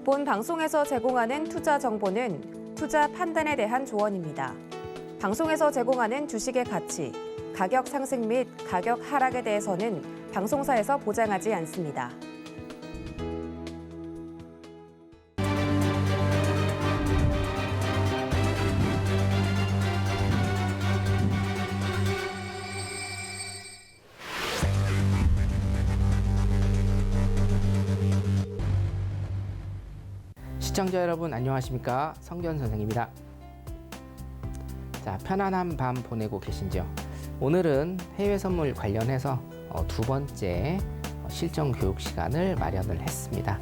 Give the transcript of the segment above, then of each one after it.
본 방송에서 제공하는 투자 정보는 투자 판단에 대한 조언입니다. 방송에서 제공하는 주식의 가치, 가격 상승 및 가격 하락에 대해서는 방송사에서 보장하지 않습니다. 시청자 여러분 안녕하십니까? 성견 선생입니다. 자, 편안한 밤 보내고 계신지요? 오늘은 해외 선물 관련해서 두 번째 실전 교육 시간을 마련을 했습니다.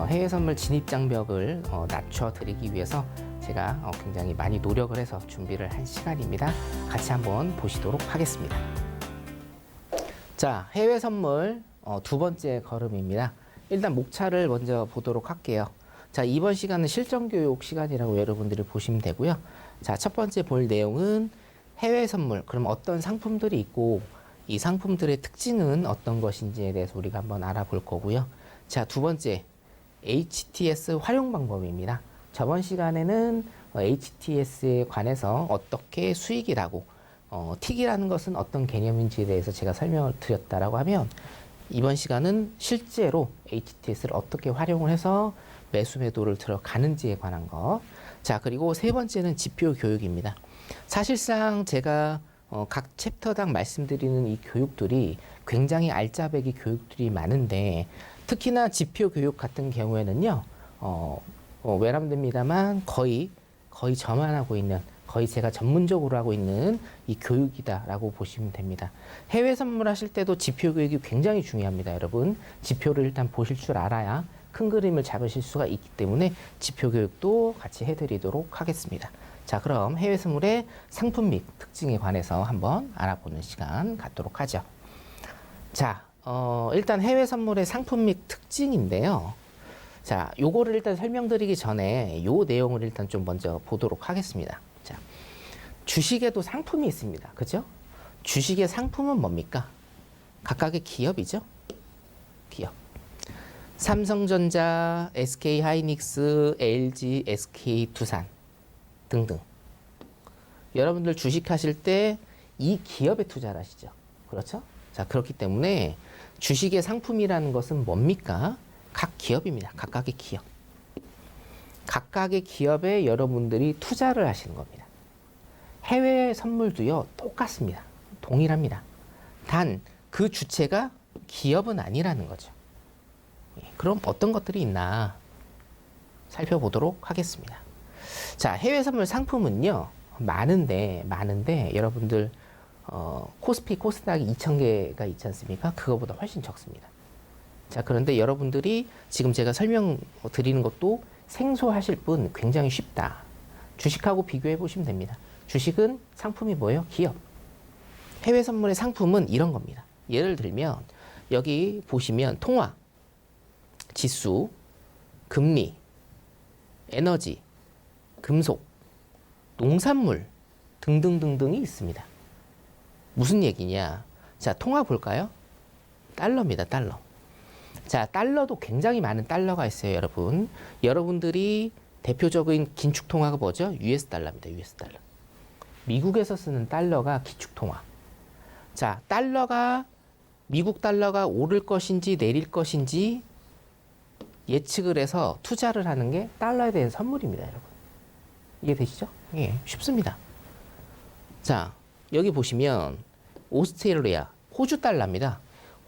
해외 선물 진입 장벽을 낮춰드리기 위해서 제가 굉장히 많이 노력을 해서 준비를 한 시간입니다. 같이 한번 보시도록 하겠습니다. 자, 해외 선물 두 번째 걸음입니다. 일단 목차를 먼저 보도록 할게요. 자, 이번 시간은 실전 교육 시간이라고 여러분들이 보시면 되고요. 자, 첫 번째 볼 내용은 해외 선물, 그럼 어떤 상품들이 있고 이 상품들의 특징은 어떤 것인지에 대해서 우리가 한번 알아볼 거고요. 자, 두 번째 HTS 활용 방법입니다. 저번 시간에는 HTS에 관해서 어떻게 수익이라고 틱이라는 것은 어떤 개념인지에 대해서 제가 설명을 드렸다라고 하면 이번 시간은 실제로 HTS를 어떻게 활용을 해서 매수 매도를 들어가는지에 관한 것. 자, 그리고 세 번째는 지표 교육입니다. 사실상 제가 각 챕터당 말씀드리는 이 교육들이 굉장히 알짜배기 교육들이 많은데 특히나 지표 교육 같은 경우에는요, 외람됩니다만 거의 저만 하고 있는, 거의 제가 전문적으로 하고 있는 이 교육이다라고 보시면 됩니다. 해외 선물하실 때도 지표 교육이 굉장히 중요합니다, 여러분. 지표를 일단 보실 줄 알아야 큰 그림을 잡으실 수가 있기 때문에 지표 교육도 같이 해드리도록 하겠습니다. 자, 그럼 해외 선물의 상품 및 특징에 관해서 한번 알아보는 시간 갖도록 하죠. 자, 일단 해외 선물의 상품 및 특징인데요. 자, 요거를 일단 설명드리기 전에 요 내용을 일단 좀 먼저 보도록 하겠습니다. 자, 주식에도 상품이 있습니다. 그죠? 주식의 상품은 뭡니까? 각각의 기업이죠? 기업. 삼성전자, SK하이닉스, LG, SK두산 등등. 여러분들 주식하실 때 이 기업에 투자를 하시죠. 그렇죠? 자, 그렇기 때문에 주식의 상품이라는 것은 뭡니까? 각 기업입니다. 각각의 기업. 각각의 기업에 여러분들이 투자를 하시는 겁니다. 해외 선물도요, 똑같습니다. 동일합니다. 단, 그 주체가 기업은 아니라는 거죠. 그럼 어떤 것들이 있나 살펴보도록 하겠습니다. 자, 해외 선물 상품은요, 많은데 여러분들 코스피, 코스닥이 2,000개가 있지 않습니까? 그거보다 훨씬 적습니다. 자, 그런데 여러분들이 지금 제가 설명드리는 것도 생소하실 분 굉장히 쉽다. 주식하고 비교해 보시면 됩니다. 주식은 상품이 뭐예요? 기업. 해외 선물의 상품은 이런 겁니다. 예를 들면 여기 보시면 통화, 지수, 금리, 에너지, 금속, 농산물 등등등등이 있습니다. 무슨 얘기냐? 자, 통화 볼까요? 달러입니다, 달러. 자, 달러도 굉장히 많은 달러가 있어요, 여러분. 여러분들이 대표적인 긴축 통화가 뭐죠? US 달러입니다, US 달러. 미국에서 쓰는 달러가 기축 통화. 자, 미국 달러가 오를 것인지 내릴 것인지 예측을 해서 투자를 하는 게 달러에 대한 선물입니다, 여러분. 이해되시죠? 예, 쉽습니다. 자, 여기 보시면 오스트레일리아, 호주 달러입니다.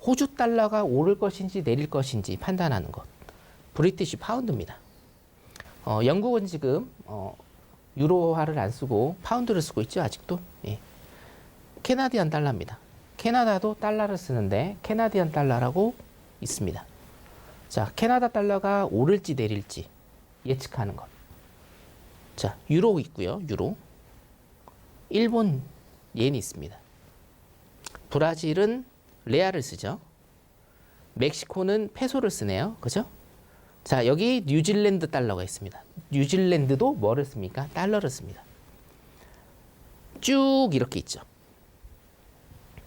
호주 달러가 오를 것인지 내릴 것인지 판단하는 것. 브리티시 파운드입니다. 영국은 지금 유로화를 안 쓰고 파운드를 쓰고 있죠, 아직도. 예. 캐나디안 달러입니다. 캐나다도 달러를 쓰는데 캐나디안 달러라고 있습니다. 자, 캐나다 달러가 오를지 내릴지 예측하는 것. 자, 유로 있고요. 유로. 일본 옌이 있습니다. 브라질은 레알을 쓰죠. 멕시코는 페소를 쓰네요. 그죠? 자, 여기 뉴질랜드 달러가 있습니다. 뉴질랜드도 뭐를 씁니까? 달러를 씁니다. 쭉 이렇게 있죠.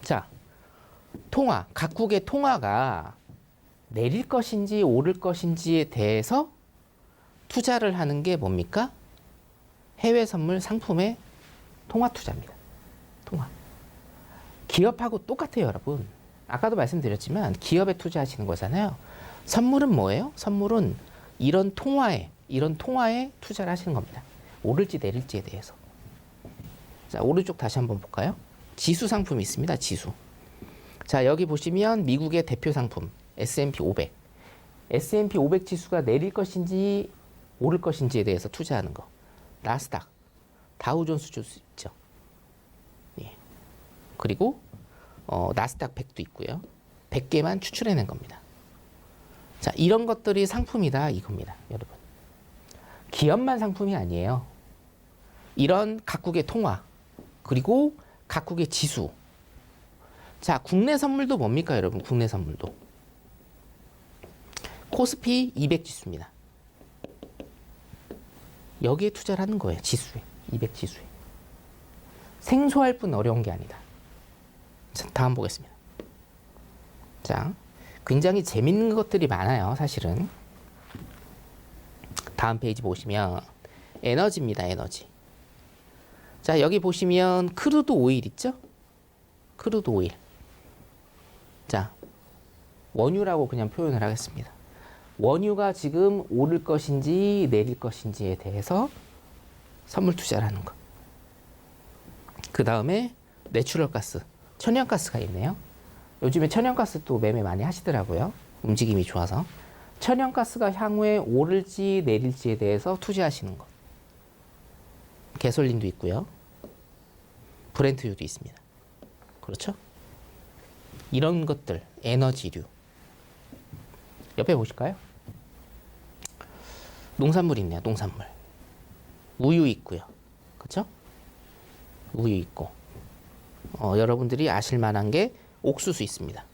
자, 통화, 각국의 통화가 내릴 것인지 오를 것인지에 대해서 투자를 하는 게 뭡니까? 해외 선물 상품의 통화 투자입니다. 통화. 기업하고 똑같아요, 여러분. 아까도 말씀드렸지만 기업에 투자하시는 거잖아요. 선물은 뭐예요? 선물은 이런 통화에 투자를 하시는 겁니다. 오를지 내릴지에 대해서. 자, 오른쪽 다시 한번 볼까요? 지수 상품이 있습니다. 지수. 자, 여기 보시면 미국의 대표 상품 S&P 500. S&P 500 지수가 내릴 것인지 오를 것인지에 대해서 투자하는 거. 나스닥, 다우존스 지수 있죠. 예. 그리고 나스닥 100도 있고요. 100개만 추출해낸 겁니다. 자, 이런 것들이 상품이다 이겁니다, 여러분. 기업만 상품이 아니에요. 이런 각국의 통화, 그리고 각국의 지수. 자, 국내 선물도 뭡니까, 여러분? 국내 선물도. 코스피 200 지수입니다. 여기에 투자를 하는 거예요, 지수에. 200 지수에. 생소할 뿐 어려운 게 아니다. 자, 다음 보겠습니다. 자, 굉장히 재밌는 것들이 많아요, 사실은. 다음 페이지 보시면 에너지입니다, 에너지. 자, 여기 보시면 크루드 오일 있죠? 크루드 오일. 자, 원유라고 그냥 표현을 하겠습니다. 원유가 지금 오를 것인지 내릴 것인지에 대해서 선물 투자를 하는 것. 그 다음에 내추럴 가스, 천연가스가 있네요. 요즘에 천연가스도 매매 많이 하시더라고요. 움직임이 좋아서. 천연가스가 향후에 오를지 내릴지에 대해서 투자하시는 것. 가솔린도 있고요. 브렌트유도 있습니다. 그렇죠? 이런 것들, 에너지류. 옆에 보실까요? 농산물 있네요, 농산물. 우유 있고요. 그렇죠? 우유 있고. 여러분들이 아실 만한 게 옥수수 있습니다.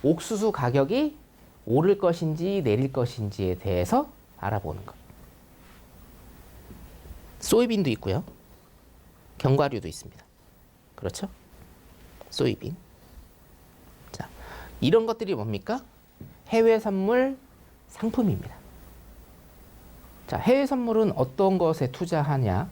옥수수 가격이 오를 것인지 내릴 것인지에 대해서 알아보는 것. 소이빈도 있고요. 견과류도 있습니다. 그렇죠? 소이빈. 자, 이런 것들이 뭡니까? 해외 선물 상품입니다. 자, 해외 선물은 어떤 것에 투자하냐?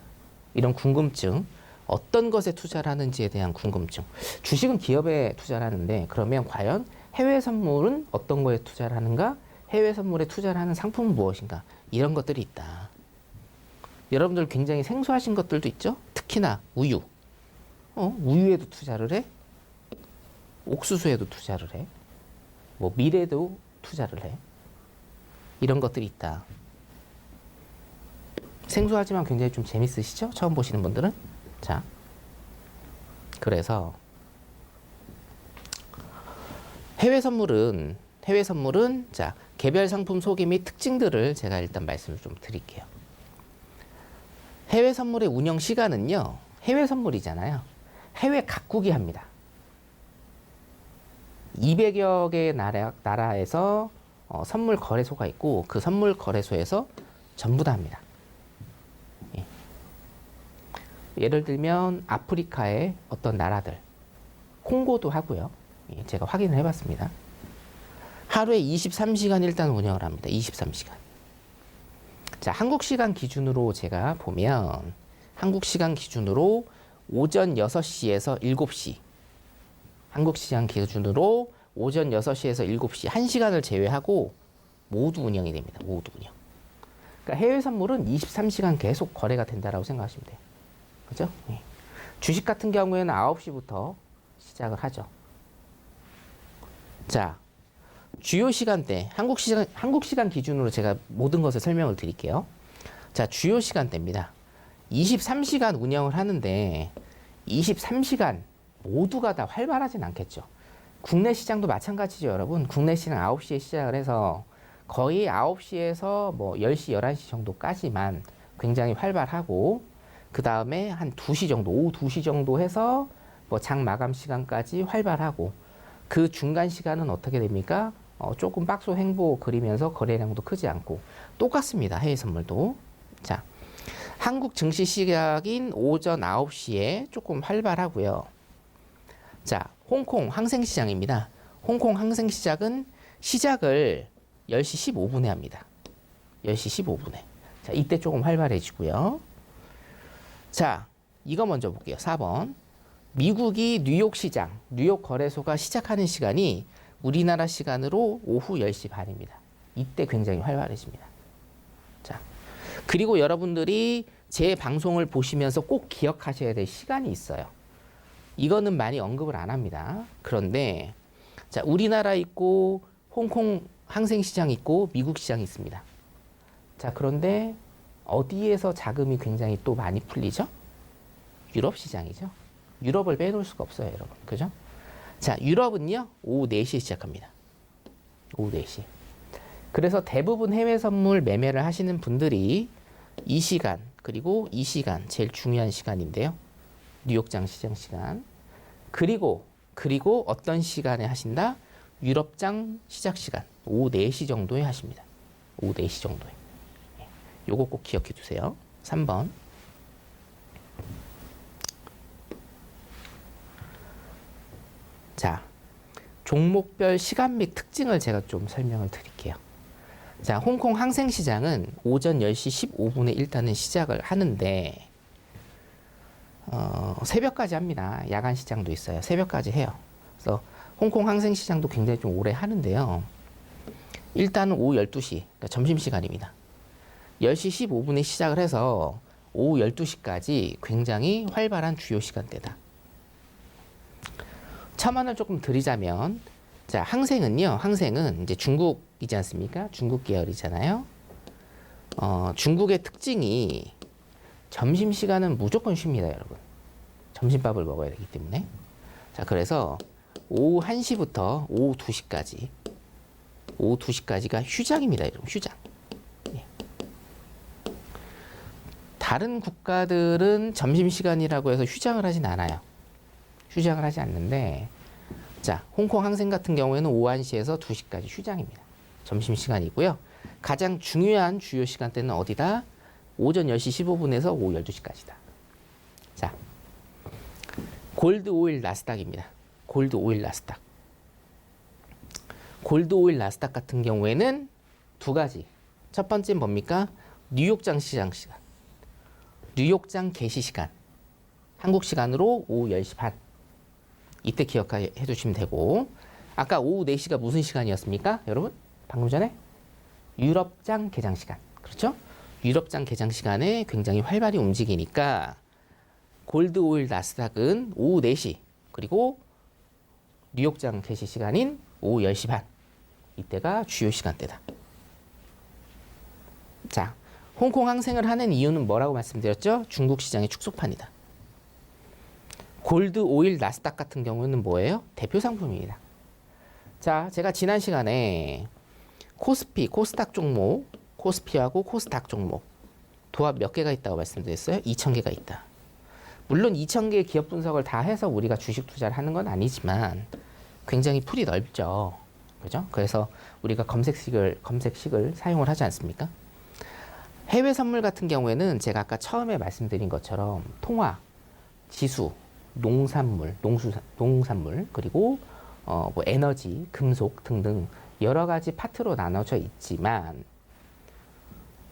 이런 궁금증. 어떤 것에 투자를 하는지에 대한 궁금증. 주식은 기업에 투자를 하는데 그러면 과연 해외 선물은 어떤 거에 투자를 하는가? 해외 선물에 투자를 하는 상품은 무엇인가? 이런 것들이 있다. 여러분들 굉장히 생소하신 것들도 있죠? 특히나 우유. 우유에도 투자를 해? 옥수수에도 투자를 해? 뭐 밀에도 투자를 해? 이런 것들이 있다. 생소하지만 굉장히 좀 재밌으시죠? 처음 보시는 분들은? 자, 그래서 해외 선물은 자, 개별 상품 소개 및 특징들을 제가 일단 말씀을 좀 드릴게요. 해외 선물의 운영 시간은요, 해외 선물이잖아요. 해외 각국이 합니다. 200여 개의 나라에서 선물 거래소가 있고 그 선물 거래소에서 전부 다 합니다. 예를 들면 아프리카의 어떤 나라들, 콩고도 하고요. 제가 확인을 해봤습니다. 하루에 23시간 일단 운영을 합니다. 23시간. 자, 한국 시간 기준으로 제가 보면 한국 시간 기준으로 오전 6시에서 7시. 한국 시간 기준으로 오전 6시에서 7시 1시간을 제외하고 모두 운영이 됩니다. 모두 운영. 그러니까 해외 선물은 23시간 계속 거래가 된다라고 생각하시면 돼요. 그죠? 예. 주식 같은 경우에는 9시부터 시작을 하죠. 자, 주요 시간대, 한국 시간 기준으로 제가 모든 것을 설명을 드릴게요. 자, 주요 시간대입니다. 23시간 운영을 하는데 23시간 모두가 다 활발하진 않겠죠. 국내 시장도 마찬가지죠, 여러분. 국내 시장 9시에 시작을 해서 거의 9시에서 뭐 10시, 11시 정도까지만 굉장히 활발하고 그 다음에 한 2시 정도, 오후 2시 정도 해서 뭐 장 마감 시간까지 활발하고 그 중간 시간은 어떻게 됩니까? 조금 박스 횡보 그리면서 거래량도 크지 않고 똑같습니다. 해외 선물도. 자, 한국 증시 시작인 오전 9시에 조금 활발하고요. 자, 홍콩 항생시장입니다. 홍콩 항생시장은 시작을 10시 15분에 합니다. 10시 15분에. 자, 이때 조금 활발해지고요. 자, 이거 먼저 볼게요. 4번. 미국이 뉴욕 시장, 뉴욕 거래소가 시작하는 시간이 우리나라 시간으로 오후 10시 반입니다. 이때 굉장히 활발해집니다. 자, 그리고 여러분들이 제 방송을 보시면서 꼭 기억하셔야 될 시간이 있어요. 이거는 많이 언급을 안 합니다. 그런데 자, 우리나라 있고 홍콩 항생시장 있고 미국 시장이 있습니다. 자, 그런데 어디에서 자금이 굉장히 또 많이 풀리죠? 유럽 시장이죠. 유럽을 빼놓을 수가 없어요, 여러분. 그죠? 자, 유럽은요, 오후 4시에 시작합니다. 오후 4시. 그래서 대부분 해외 선물 매매를 하시는 분들이 이 시간, 그리고 이 시간, 제일 중요한 시간인데요. 뉴욕장 시장 시간. 그리고 어떤 시간에 하신다? 유럽장 시작 시간. 오후 4시 정도에 하십니다. 오후 4시 정도에. 요거 꼭 기억해 두세요. 3번. 자, 종목별 시간 및 특징을 제가 좀 설명을 드릴게요. 자, 홍콩 항생시장은 오전 10시 15분에 일단은 시작을 하는데 새벽까지 합니다. 야간 시장도 있어요. 새벽까지 해요. 그래서 홍콩 항생시장도 굉장히 좀 오래 하는데요. 일단은 오후 12시, 그러니까 점심시간입니다. 10시 15분에 시작을 해서 오후 12시까지 굉장히 활발한 주요 시간대다. 첨언을 조금 드리자면, 자, 항생은 이제 중국이지 않습니까? 중국 계열이잖아요. 중국의 특징이 점심시간은 무조건 쉽니다, 여러분. 점심밥을 먹어야 되기 때문에. 자, 그래서 오후 1시부터 오후 2시까지, 오후 2시까지가 휴장입니다, 여러분. 휴장. 예. 다른 국가들은 점심시간이라고 해서 휴장을 하진 않아요. 휴장을 하지 않는데, 자, 홍콩 항생 같은 경우에는 오후 1시에서 2시까지 휴장입니다. 점심시간이고요. 가장 중요한 주요 시간대는 어디다? 오전 10시 15분에서 오후 12시까지다. 자, 골드 오일 나스닥입니다. 골드 오일 나스닥. 골드 오일 나스닥 같은 경우에는 두 가지. 첫 번째는 뭡니까? 뉴욕장 시장 시간. 뉴욕장 개시 시간. 한국 시간으로 오후 10시 반. 이때 기억해 두시면 되고, 아까 오후 4시가 무슨 시간이었습니까? 여러분? 방금 전에? 유럽장 개장 시간. 그렇죠? 유럽장 개장 시간에 굉장히 활발히 움직이니까 골드 오일 나스닥은 오후 4시, 그리고 뉴욕장 개시 시간인 오후 10시 반. 이때가 주요 시간대다. 자, 홍콩 항생을 하는 이유는 뭐라고 말씀드렸죠? 중국 시장의 축소판이다. 골드 오일 나스닥 같은 경우는 뭐예요? 대표 상품입니다. 자, 제가 지난 시간에 코스피, 코스닥 종목, 코스피하고 코스닥 종목 도합 몇 개가 있다고 말씀드렸어요? 2,000개가 있다. 물론 2,000개의 기업 분석을 다 해서 우리가 주식 투자를 하는 건 아니지만 굉장히 풀이 넓죠. 그죠? 그래서 우리가 검색식을 사용을 하지 않습니까? 해외 선물 같은 경우에는 제가 아까 처음에 말씀드린 것처럼 통화, 지수, 농산물, 그리고 뭐 에너지, 금속 등등 여러 가지 파트로 나눠져 있지만,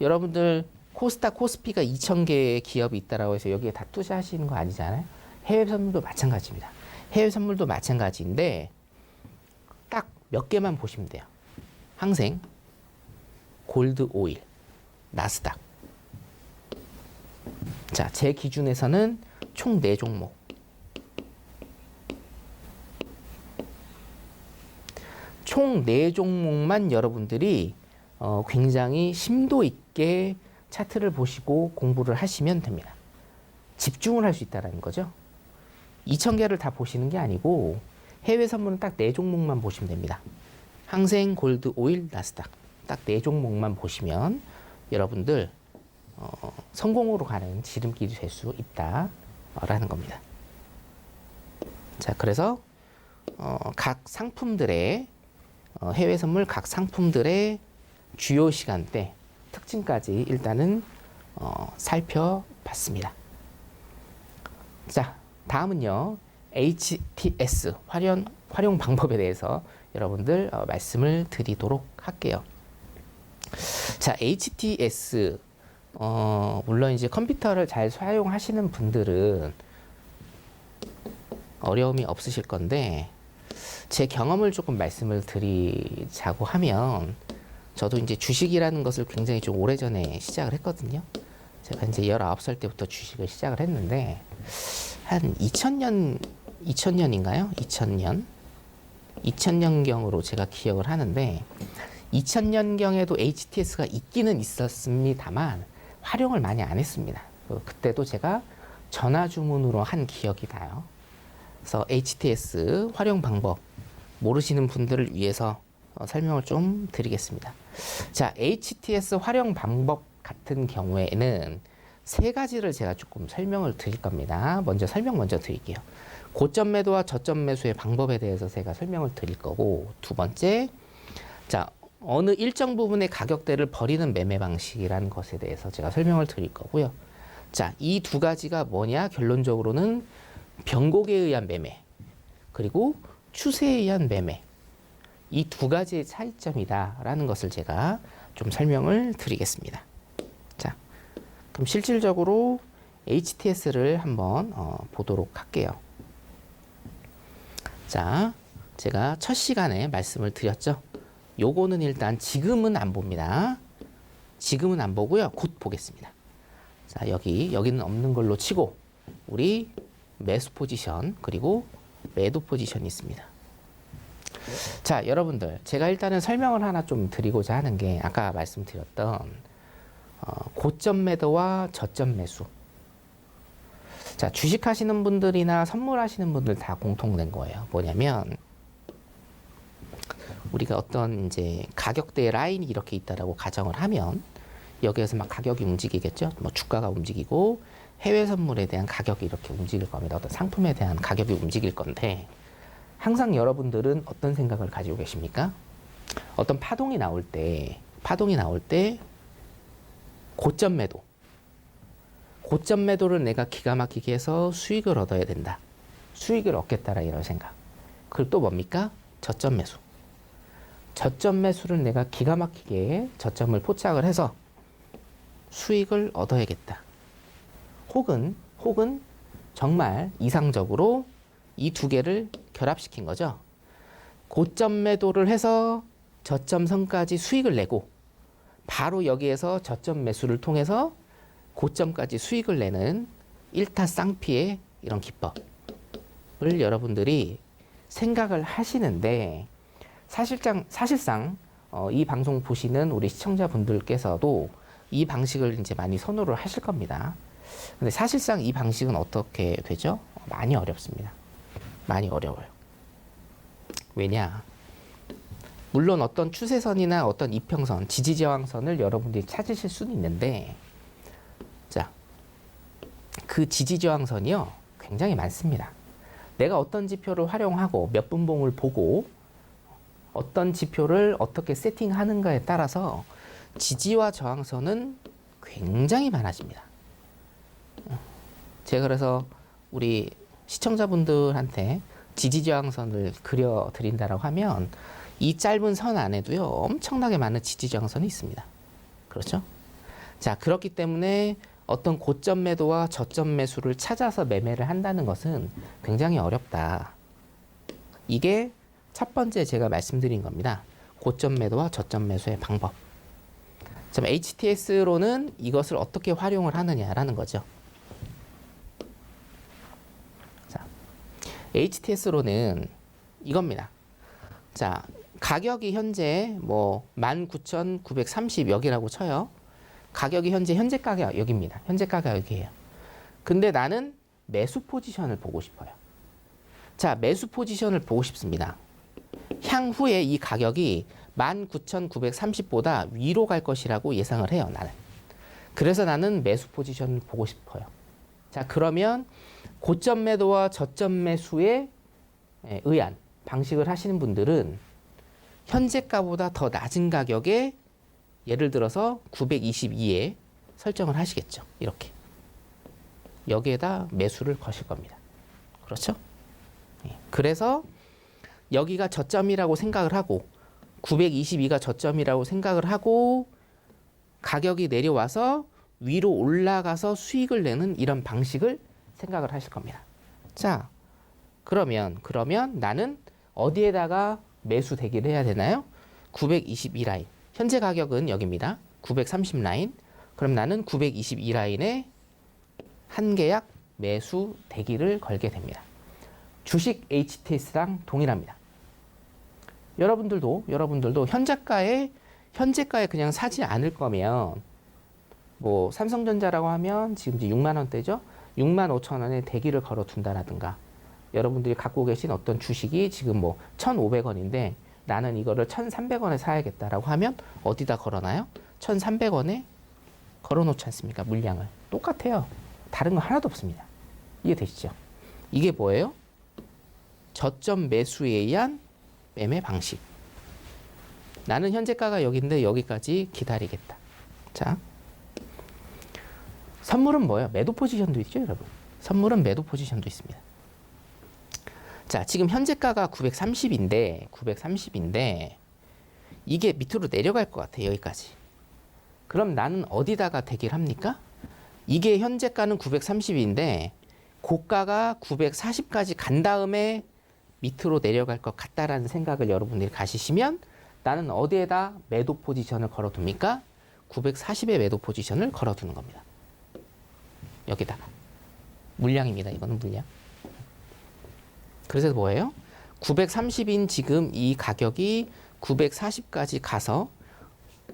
여러분들 코스닥, 코스피가 2,000개의 기업이 있다라고 해서 여기에 다 투자하시는 거 아니잖아요. 해외 선물도 마찬가지입니다. 해외 선물도 마찬가지인데 딱 몇 개만 보시면 돼요. 항생, 골드 오일, 나스닥. 자, 제 기준에서는 총 4종목. 총 4종목만 여러분들이 굉장히 심도 있게 차트를 보시고 공부를 하시면 됩니다. 집중을 할 수 있다는 거죠. 2,000개를 다 보시는 게 아니고 해외 선물은 딱 4종목만 보시면 됩니다. 항생, 골드, 오일, 나스닥. 딱 4종목만 보시면 여러분들 성공으로 가는 지름길이 될 수 있다라는 겁니다. 자, 그래서 각 상품들의 해외 선물 각 상품들의 주요 시간대 특징까지 일단은 살펴봤습니다. 자, 다음은요. HTS 활용 방법에 대해서 여러분들 말씀을 드리도록 할게요. 자, HTS 물론 이제 컴퓨터를 잘 사용하시는 분들은 어려움이 없으실 건데, 제 경험을 조금 말씀을 드리자고 하면, 저도 이제 주식이라는 것을 굉장히 좀 오래전에 시작을 했거든요. 제가 이제 19살 때부터 주식을 시작을 했는데, 한 2000년인가요? 2000년경으로 제가 기억을 하는데, 2000년경에도 HTS가 있기는 있었습니다만, 활용을 많이 안 했습니다. 그때도 제가 전화 주문으로 한 기억이 나요. 그래서 HTS 활용 방법 모르시는 분들을 위해서 설명을 좀 드리겠습니다. 자, HTS 활용 방법 같은 경우에는 세 가지를 제가 조금 설명을 드릴 겁니다. 설명 먼저 드릴게요. 고점 매도와 저점 매수의 방법에 대해서 제가 설명을 드릴 거고, 두 번째, 자, 어느 일정 부분의 가격대를 버리는 매매 방식이라는 것에 대해서 제가 설명을 드릴 거고요. 자, 이 두 가지가 뭐냐? 결론적으로는 변곡에 의한 매매, 그리고 추세에 의한 매매, 이 두 가지의 차이점이다라는 것을 제가 좀 설명을 드리겠습니다. 자, 그럼 실질적으로 HTS를 한번 보도록 할게요. 자, 제가 첫 시간에 말씀을 드렸죠. 요거는 일단 지금은 안 봅니다. 지금은 안 보고요. 곧 보겠습니다. 자, 여기는 없는 걸로 치고, 우리 매수 포지션, 그리고 매도 포지션이 있습니다. 자, 여러분들, 제가 일단은 설명을 하나 좀 드리고자 하는 게, 아까 말씀드렸던 고점 매도와 저점 매수. 자, 주식 하시는 분들이나 선물 하시는 분들 다 공통된 거예요. 뭐냐면, 우리가 어떤 이제 가격대 라인이 이렇게 있다라고 가정을 하면, 여기에서 막 가격이 움직이겠죠. 뭐 주가가 움직이고, 해외 선물에 대한 가격이 이렇게 움직일 겁니다. 어떤 상품에 대한 가격이 움직일 건데, 항상 여러분들은 어떤 생각을 가지고 계십니까? 어떤 파동이 나올 때 고점 매도를 내가 기가 막히게 해서 수익을 얻어야 된다. 수익을 얻겠다라 이런 생각. 그리고 또 뭡니까? 저점 매수. 저점 매수를 내가 기가 막히게 저점을 포착을 해서 수익을 얻어야겠다. 혹은 정말 이상적으로 이 두 개를 결합시킨 거죠. 고점 매도를 해서 저점 선까지 수익을 내고, 바로 여기에서 저점 매수를 통해서 고점까지 수익을 내는 일타쌍피의 이런 기법을 여러분들이 생각을 하시는데, 사실상 이 방송 보시는 우리 시청자분들께서도 이 방식을 이제 많이 선호를 하실 겁니다. 근데 사실상 이 방식은 어떻게 되죠? 많이 어렵습니다. 많이 어려워요. 왜냐? 물론 어떤 추세선이나 어떤 이평선, 지지저항선을 여러분들이 찾으실 수는 있는데, 자, 그 지지저항선이요, 굉장히 많습니다. 내가 어떤 지표를 활용하고 몇 분봉을 보고 어떤 지표를 어떻게 세팅하는가에 따라서 지지와 저항선은 굉장히 많아집니다. 제가 그래서 우리 시청자분들한테 지지저항선을 그려드린다라고 하면, 이 짧은 선 안에도요, 엄청나게 많은 지지저항선이 있습니다. 그렇죠? 자, 그렇기 때문에 어떤 고점 매도와 저점 매수를 찾아서 매매를 한다는 것은 굉장히 어렵다. 이게 첫 번째 제가 말씀드린 겁니다. 고점 매도와 저점 매수의 방법. HTS로는 이것을 어떻게 활용을 하느냐라는 거죠. 자, HTS로는 이겁니다. 자, 가격이 현재 뭐 19,930 여기라고 쳐요. 가격이 현재 가격 여기입니다. 현재 가격 여기예요. 근데 나는 매수 포지션을 보고 싶어요. 자, 매수 포지션을 보고 싶습니다. 향후에 이 가격이 19,930보다 위로 갈 것이라고 예상을 해요, 나는. 그래서 나는 매수 포지션을 보고 싶어요. 자, 그러면 고점 매도와 저점 매수에 의한 방식을 하시는 분들은 현재가보다 더 낮은 가격에, 예를 들어서 922에 설정을 하시겠죠. 이렇게. 여기에다 매수를 거실 겁니다. 그렇죠? 그래서 여기가 저점이라고 생각을 하고, 922가 저점이라고 생각을 하고, 가격이 내려와서 위로 올라가서 수익을 내는 이런 방식을 생각을 하실 겁니다. 자, 그러면 나는 어디에다가 매수 대기를 해야 되나요? 922 라인. 현재 가격은 여기입니다. 930 라인. 그럼 나는 922 라인에 한 계약 매수 대기를 걸게 됩니다. 주식 HTS랑 동일합니다. 여러분들도 현재가에 그냥 사지 않을 거면 뭐 삼성전자라고 하면 지금 이제 6만 원대죠. 6만 5천 원에 대기를 걸어 둔다라든가 여러분들이 갖고 계신 어떤 주식이 지금 뭐 1,500원인데 나는 이거를 1,300원에 사야겠다라고 하면 어디다 걸어놔요? 1,300원에 걸어놓지 않습니까? 물량을. 똑같아요. 다른 거 하나도 없습니다. 이해되시죠? 이게 뭐예요? 저점 매수에 의한 매매 방식. 나는 현재가가 여기인데 여기까지 기다리겠다. 자, 선물은 뭐예요? 매도 포지션도 있죠, 여러분. 선물은 매도 포지션도 있습니다. 자, 지금 현재가가 930인데 이게 밑으로 내려갈 것 같아, 여기까지. 그럼 나는 어디다가 대기를 합니까? 이게 현재가는 930인데 고가가 940까지 간 다음에 밑으로 내려갈 것 같다라는 생각을 여러분들이 가지시면 나는 어디에다 매도 포지션을 걸어둡니까? 940에 매도 포지션을 걸어두는 겁니다. 여기다가. 물량입니다. 이거는 물량. 그래서 뭐예요? 930인 지금 이 가격이 940까지 가서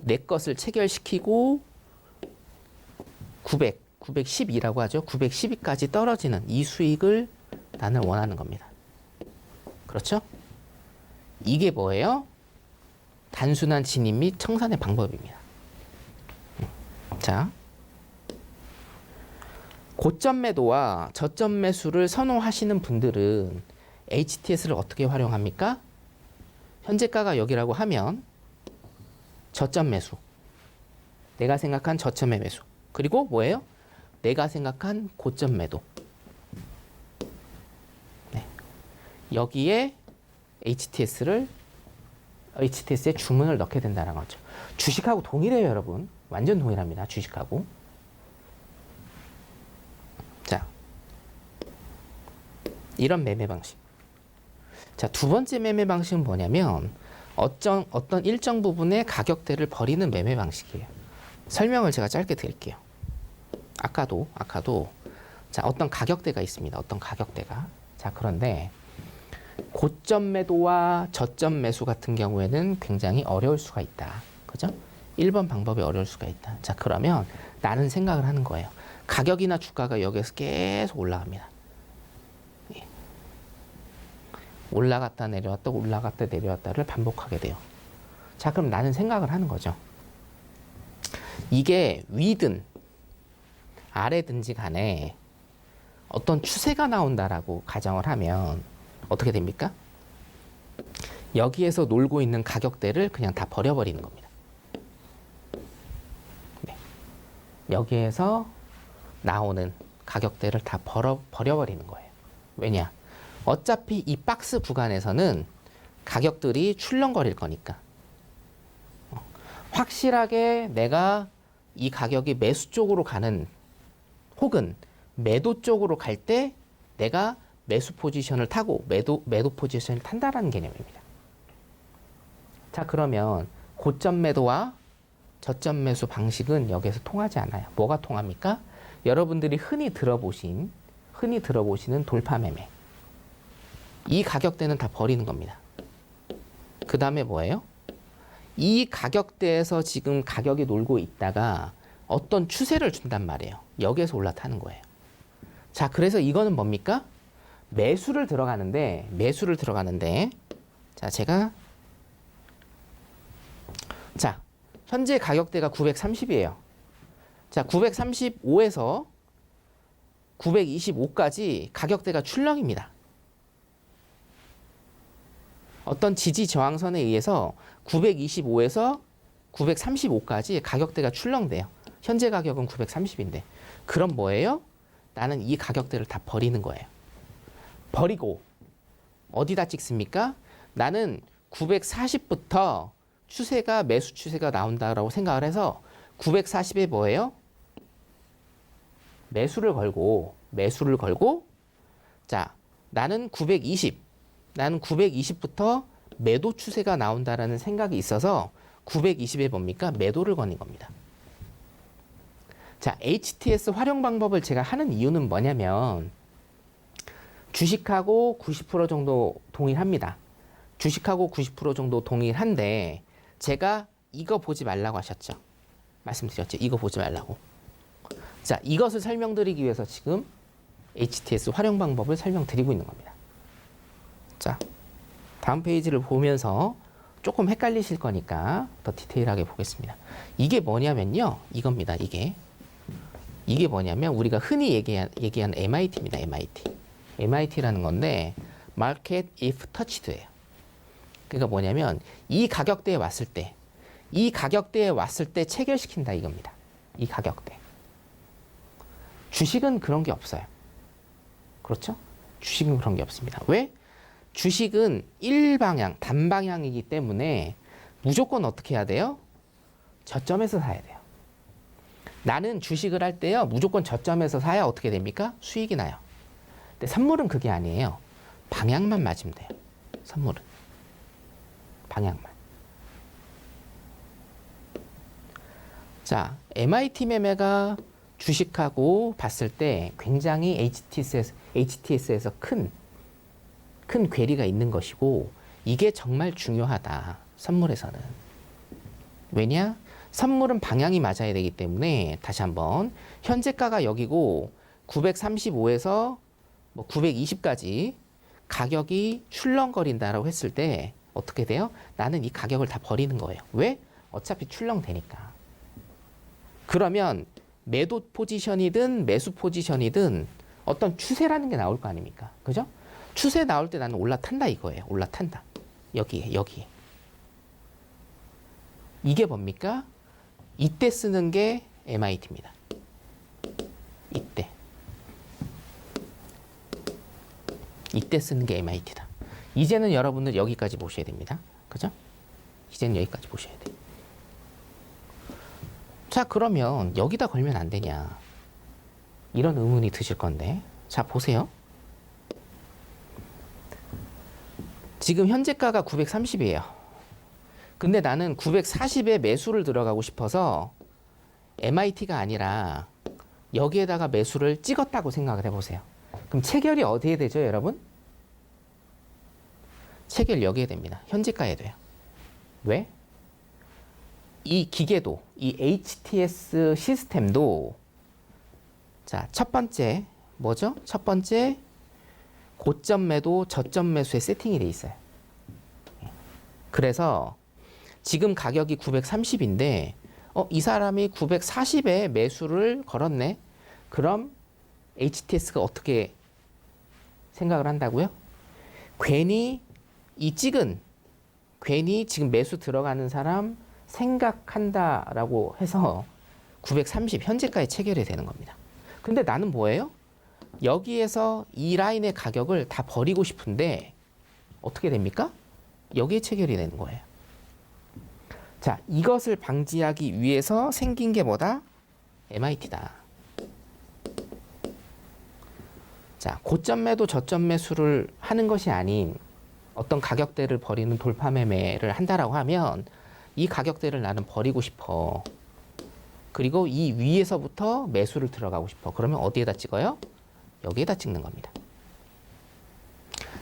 내 것을 체결시키고 912라고 하죠. 912까지 떨어지는 이 수익을 나는 원하는 겁니다. 그렇죠? 이게 뭐예요? 단순한 진입 및 청산의 방법입니다. 자, 고점 매도와 저점 매수를 선호하시는 분들은 HTS를 어떻게 활용합니까? 현재가가 여기라고 하면 저점 매수, 내가 생각한 저점의 매수, 그리고 뭐예요? 내가 생각한 고점 매도. 네. 여기에 HTS에 주문을 넣게 된다는 거죠. 주식하고 동일해요, 여러분. 완전 동일합니다. 주식하고. 자, 이런 매매 방식. 자, 두 번째 매매 방식은 뭐냐면 어떤 일정 부분의 가격대를 버리는 매매 방식이에요. 설명을 제가 짧게 드릴게요. 아까도 자, 어떤 가격대가 있습니다. 어떤 가격대가. 자, 그런데 고점 매도와 저점 매수 같은 경우에는 굉장히 어려울 수가 있다. 그죠? 1번 방법이 어려울 수가 있다. 자, 그러면 나는 생각을 하는 거예요. 가격이나 주가가 여기에서 계속 올라갑니다. 예. 올라갔다 내려왔다 올라갔다 내려왔다를 반복하게 돼요. 자, 그럼 나는 생각을 하는 거죠. 이게 위든 아래든지 간에 어떤 추세가 나온다라고 가정을 하면 어떻게 됩니까? 여기에서 놀고 있는 가격대를 그냥 다 버려버리는 겁니다. 네. 여기에서 나오는 가격대를 다 버려버리는 거예요. 왜냐? 어차피 이 박스 구간에서는 가격들이 출렁거릴 거니까. 확실하게 내가 이 가격이 매수 쪽으로 가는 혹은 매도 쪽으로 갈 때 내가 매수 포지션을 타고 매도 포지션을 탄다라는 개념입니다. 자, 그러면 고점 매도와 저점 매수 방식은 여기에서 통하지 않아요. 뭐가 통합니까? 여러분들이 흔히 들어보시는 돌파 매매. 이 가격대는 다 버리는 겁니다. 그 다음에 뭐예요? 이 가격대에서 지금 가격이 놀고 있다가 어떤 추세를 준단 말이에요. 여기에서 올라타는 거예요. 자, 그래서 이거는 뭡니까? 매수를 들어가는데 자, 현재 가격대가 930이에요. 자, 935에서 925까지 가격대가 출렁입니다. 어떤 지지 저항선에 의해서 925에서 935까지 가격대가 출렁돼요. 현재 가격은 930인데. 그럼 뭐예요? 나는 이 가격대를 다 버리는 거예요. 버리고 어디다 찍습니까? 나는 940부터 추세가 매수 추세가 나온다라고 생각을 해서 940에 뭐예요? 매수를 걸고 자, 나는 920부터 매도 추세가 나온다라는 생각이 있어서 920에 뭡니까? 매도를 거는 겁니다. 자, HTS 활용 방법을 제가 하는 이유는 뭐냐면 주식하고 90% 정도 동일합니다. 주식하고 90% 정도 동일한데 제가 이거 보지 말라고 하셨죠. 말씀드렸죠. 이거 보지 말라고. 자, 이것을 설명드리기 위해서 지금 HTS 활용 방법을 설명드리고 있는 겁니다. 자, 다음 페이지를 보면서 조금 헷갈리실 거니까 더 디테일하게 보겠습니다. 이게 뭐냐면요. 이겁니다. 이게 뭐냐면 우리가 흔히 얘기하는 MIT입니다. MIT라는 건데 Market if Touched예요. 그러니까 뭐냐면 이 가격대에 왔을 때 체결시킨다 이겁니다. 이 가격대. 주식은 그런 게 없어요. 그렇죠? 주식은 그런 게 없습니다. 왜? 주식은 일방향, 단방향이기 때문에 무조건 어떻게 해야 돼요? 저점에서 사야 돼요. 나는 주식을 할 때요, 무조건 저점에서 사야 어떻게 됩니까? 수익이 나요. 근데 선물은 그게 아니에요. 방향만 맞으면 돼요. 선물은. 방향만. 자, MIT 매매가 주식하고 봤을 때 굉장히 HTS에서 큰 괴리가 있는 것이고 이게 정말 중요하다. 선물에서는. 왜냐? 선물은 방향이 맞아야 되기 때문에 다시 한번 현재가가 여기고 935에서 920까지 가격이 출렁거린다라고 했을 때 어떻게 돼요? 나는 이 가격을 다 버리는 거예요. 왜? 어차피 출렁되니까. 그러면 매도 포지션이든 매수 포지션이든 어떤 추세라는 게 나올 거 아닙니까? 그죠? 추세 나올 때 나는 올라탄다 이거예요. 올라탄다. 여기에. 이게 뭡니까? 이때 쓰는 게 MIT입니다. 이때 쓰는 게 MIT다. 이제는 여러분들 여기까지 보셔야 됩니다. 그죠? 이제는 여기까지 보셔야 돼요. 자, 그러면 여기다 걸면 안 되냐? 이런 의문이 드실 건데. 자, 보세요. 지금 현재가가 930이에요. 근데 나는 940에 매수를 들어가고 싶어서 MIT가 아니라 여기에다가 매수를 찍었다고 생각을 해보세요. 그럼 체결이 어디에 되죠, 여러분? 체결 여기에 됩니다. 현재가에 돼요. 왜? 이 기계도, 이 HTS 시스템도 자, 첫 번째 뭐죠? 첫 번째 고점 매도, 저점 매수에 세팅이 돼 있어요. 그래서 지금 가격이 930인데 이 사람이 940에 매수를 걸었네. 그럼 HTS가 어떻게 생각을 한다고요? 괜히 지금 매수 들어가는 사람 생각한다라고 해서 930 현재가에 체결이 되는 겁니다. 근데 나는 뭐예요? 여기에서 이 라인의 가격을 다 버리고 싶은데 어떻게 됩니까? 여기에 체결이 되는 거예요. 자, 이것을 방지하기 위해서 생긴 게 뭐다? MIT다. 자, 고점 매도, 저점 매수를 하는 것이 아닌 어떤 가격대를 버리는 돌파 매매를 한다라고 하면 이 가격대를 나는 버리고 싶어. 그리고 이 위에서부터 매수를 들어가고 싶어. 그러면 어디에다 찍어요? 여기에다 찍는 겁니다.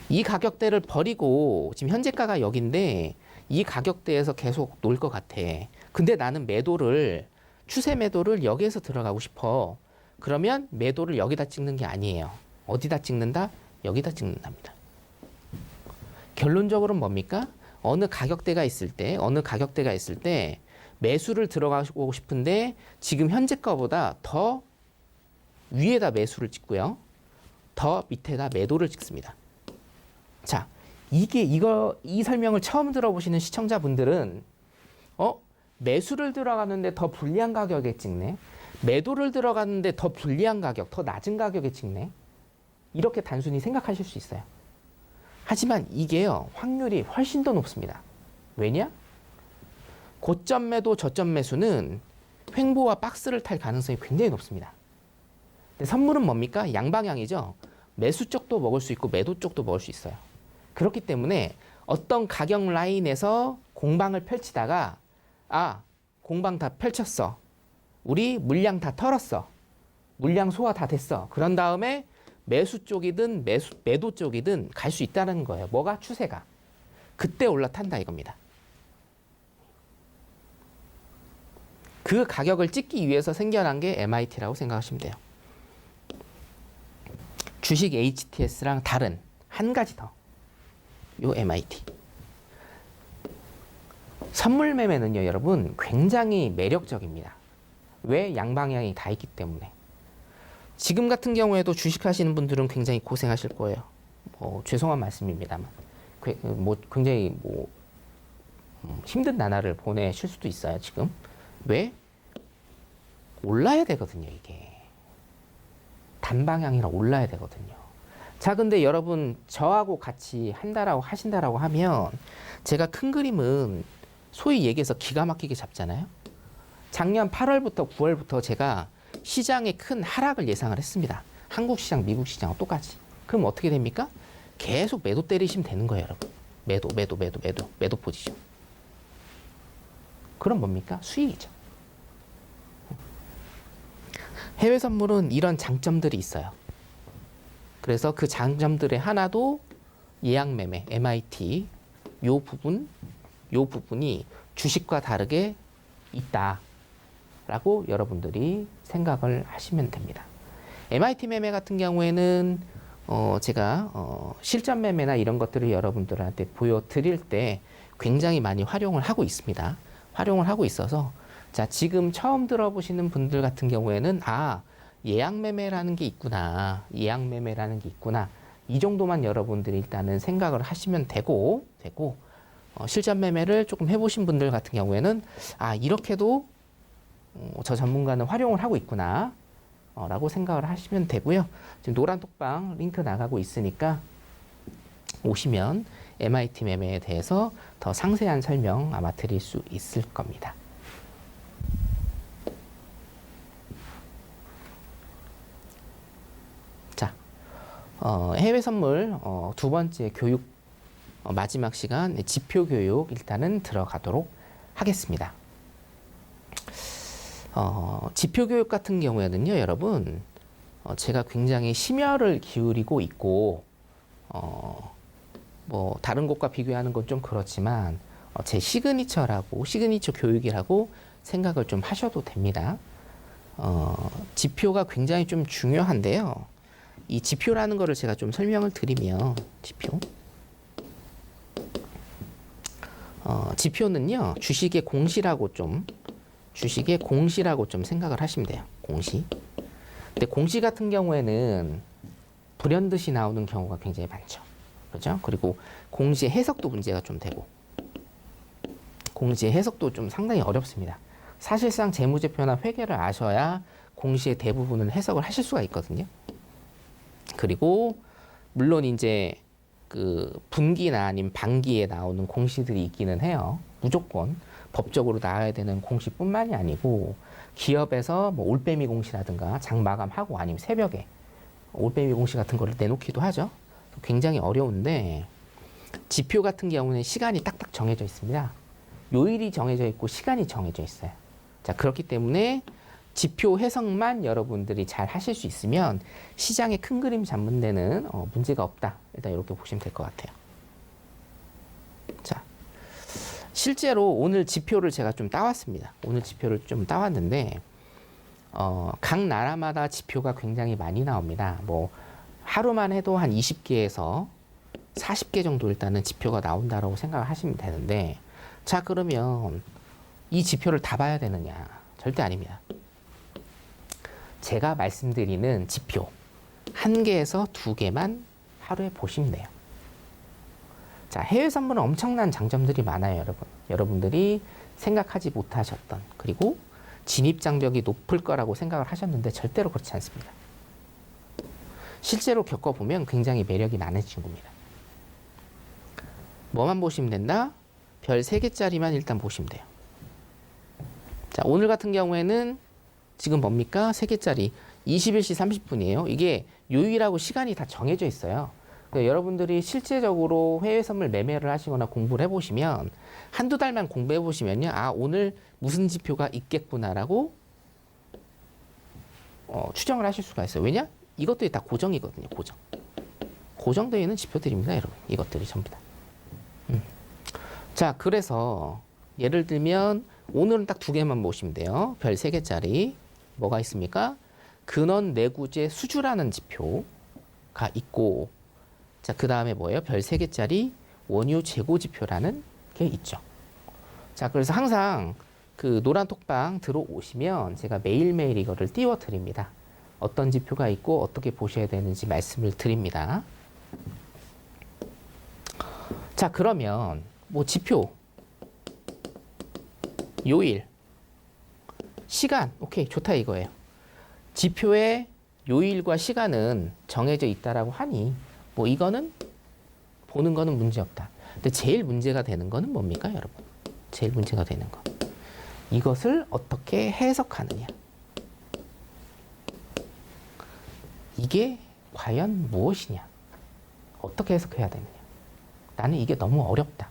이 가격대를 버리고 지금 현재가가 여기인데 이 가격대에서 계속 놀 것 같아. 근데 나는 추세 매도를 여기에서 들어가고 싶어. 그러면 매도를 여기다 찍는 게 아니에요. 어디다 찍는다? 여기다 찍는답니다. 결론적으로는 뭡니까? 어느 가격대가 있을 때 매수를 들어가고 싶은데 지금 현재가보다 더 위에다 매수를 찍고요. 더 밑에다 매도를 찍습니다. 자, 이 설명을 처음 들어보시는 시청자분들은 매수를 들어가는데 더 불리한 가격에 찍네. 매도를 들어가는데 더 불리한 가격, 더 낮은 가격에 찍네. 이렇게 단순히 생각하실 수 있어요. 하지만 이게요, 확률이 훨씬 더 높습니다. 왜냐? 고점 매도, 저점 매수는 횡보와 박스를 탈 가능성이 굉장히 높습니다. 근데 선물은 뭡니까? 양방향이죠. 매수 쪽도 먹을 수 있고 매도 쪽도 먹을 수 있어요. 그렇기 때문에 어떤 가격 라인에서 공방을 펼치다가 공방 다 펼쳤어. 우리 물량 다 털었어. 물량 소화 다 됐어. 그런 다음에 매수 쪽이든 매도 쪽이든 갈 수 있다는 거예요. 뭐가? 추세가. 그때 올라탄다 이겁니다. 그 가격을 찍기 위해서 생겨난 게 MIT라고 생각하시면 돼요. 주식 HTS랑 다른 한 가지 더. 요 MIT. 선물 매매는요, 여러분, 굉장히 매력적입니다. 왜? 양방향이 다 있기 때문에. 지금 같은 경우에도 주식 하시는 분들은 굉장히 고생하실 거예요. 죄송한 말씀입니다만. 굉장히 힘든 나날을 보내실 수도 있어요, 지금. 왜? 올라야 되거든요, 이게. 단방향이라 올라야 되거든요. 자, 근데 여러분, 저하고 같이 하신다라고 하면, 제가 큰 그림은 소위 얘기해서 기가 막히게 잡잖아요. 작년 8월부터 9월부터 제가 시장의 큰 하락을 예상을 했습니다. 한국 시장, 미국 시장과 똑같이. 그럼 어떻게 됩니까? 계속 매도 때리시면 되는 거예요, 여러분. 매도 포지션. 그럼 뭡니까? 수익이죠. 해외 선물은 이런 장점들이 있어요. 그래서 그 장점들의 하나도 예약 매매, MIT 요 부분이 주식과 다르게 있다라고 여러분들이 생각을 하시면 됩니다. MIT 매매 같은 경우에는 제가 실전 매매나 이런 것들을 여러분들한테 보여드릴 때 굉장히 많이 활용을 하고 있습니다. 활용을 하고 있어서 자, 지금 처음 들어보시는 분들 같은 경우에는 예약 매매라는 게 있구나. 예약 매매라는 게 있구나. 이 정도만 여러분들이 일단은 생각을 하시면 되고 실전 매매를 조금 해보신 분들 같은 경우에는 이렇게도 저 전문가는 활용을 하고 있구나 라고 생각을 하시면 되고요. 지금 노란 톡방 링크 나가고 있으니까 오시면 MIT 매매에 대해서 더 상세한 설명 아마 드릴 수 있을 겁니다. 자, 해외 선물 두 번째 교육 마지막 시간 지표 교육 일단은 들어가도록 하겠습니다. 지표 교육 같은 경우에는요, 여러분, 제가 굉장히 심혈을 기울이고 있고, 다른 곳과 비교하는 건 좀 그렇지만, 제 시그니처 교육이라고 생각을 좀 하셔도 됩니다. 지표가 굉장히 좀 중요한데요. 이 지표라는 거를 제가 좀 설명을 드리면, 지표는요, 주식의 공시라고 좀 생각을 하시면 돼요. 공시. 근데 공시 같은 경우에는 불현듯이 나오는 경우가 굉장히 많죠. 그렇죠? 그리고 공시의 해석도 문제가 좀 되고, 공시의 해석도 좀 상당히 어렵습니다. 사실상 재무제표나 회계를 아셔야 공시의 대부분은 해석을 하실 수가 있거든요. 그리고 물론 이제 그 분기나 아니면 반기에 나오는 공시들이 있기는 해요. 무조건 법적으로 나와야 되는 공시뿐만이 아니고 기업에서 올빼미 공시라든가 장 마감하고 아니면 새벽에 올빼미 공시 같은 거를 내놓기도 하죠. 굉장히 어려운데 지표 같은 경우는 시간이 딱딱 정해져 있습니다. 요일이 정해져 있고 시간이 정해져 있어요. 자, 그렇기 때문에 지표 해석만 여러분들이 잘 하실 수 있으면 시장의 큰 그림 잡는 데는 문제가 없다. 일단 이렇게 보시면 될 것 같아요. 자, 실제로 오늘 지표를 제가 좀 따왔습니다. 오늘 지표를 좀 따왔는데 각 나라마다 지표가 굉장히 많이 나옵니다. 하루만 해도 한 20개에서 40개 정도 일단은 지표가 나온다라고 생각을 하시면 되는데, 자, 그러면 이 지표를 다 봐야 되느냐? 절대 아닙니다. 제가 말씀드리는 지표 1개에서 2개만 하루에 보시면 돼요. 자, 해외 선물은 엄청난 장점들이 많아요, 여러분. 여러분들이 생각하지 못하셨던, 그리고 진입 장벽이 높을 거라고 생각을 하셨는데 절대로 그렇지 않습니다. 실제로 겪어보면 굉장히 매력이 많은 친구입니다. 뭐만 보시면 된다? 별 3개짜리만 일단 보시면 돼요. 자, 오늘 같은 경우에는 지금 뭡니까? 3개짜리 21시 30분이에요. 이게 요일하고 시간이 다 정해져 있어요. 그러니까 여러분들이 실제적으로 해외 선물 매매를 하시거나 공부를 해보시면 한두 달만 공부해 보시면요. 아, 오늘 무슨 지표가 있겠구나라고 추정을 하실 수가 있어요. 왜냐? 이것들이 다 고정이거든요. 고정. 고정되어 있는 지표들입니다, 여러분. 이것들이 전부 다. 자, 그래서 예를 들면 오늘은 딱 두 개만 보시면 돼요. 별 3개짜리. 뭐가 있습니까? 근원 내구재 수주라는 지표가 있고, 자, 그 다음에 뭐예요? 별 3개짜리 원유 재고 지표라는 게 있죠. 자, 그래서 항상 그 노란 톡방 들어오시면 제가 매일매일 이거를 띄워 드립니다. 어떤 지표가 있고 어떻게 보셔야 되는지 말씀을 드립니다. 자, 그러면 뭐 지표, 요일, 시간, 오케이, 좋다 이거예요. 지표의 요일과 시간은 정해져 있다라고 하니 뭐 이거는 보는 거는 문제 없다. 근데 제일 문제가 되는 거는 뭡니까, 여러분? 제일 문제가 되는 거. 이것을 어떻게 해석하느냐. 이게 과연 무엇이냐? 어떻게 해석해야 되느냐? 나는 이게 너무 어렵다.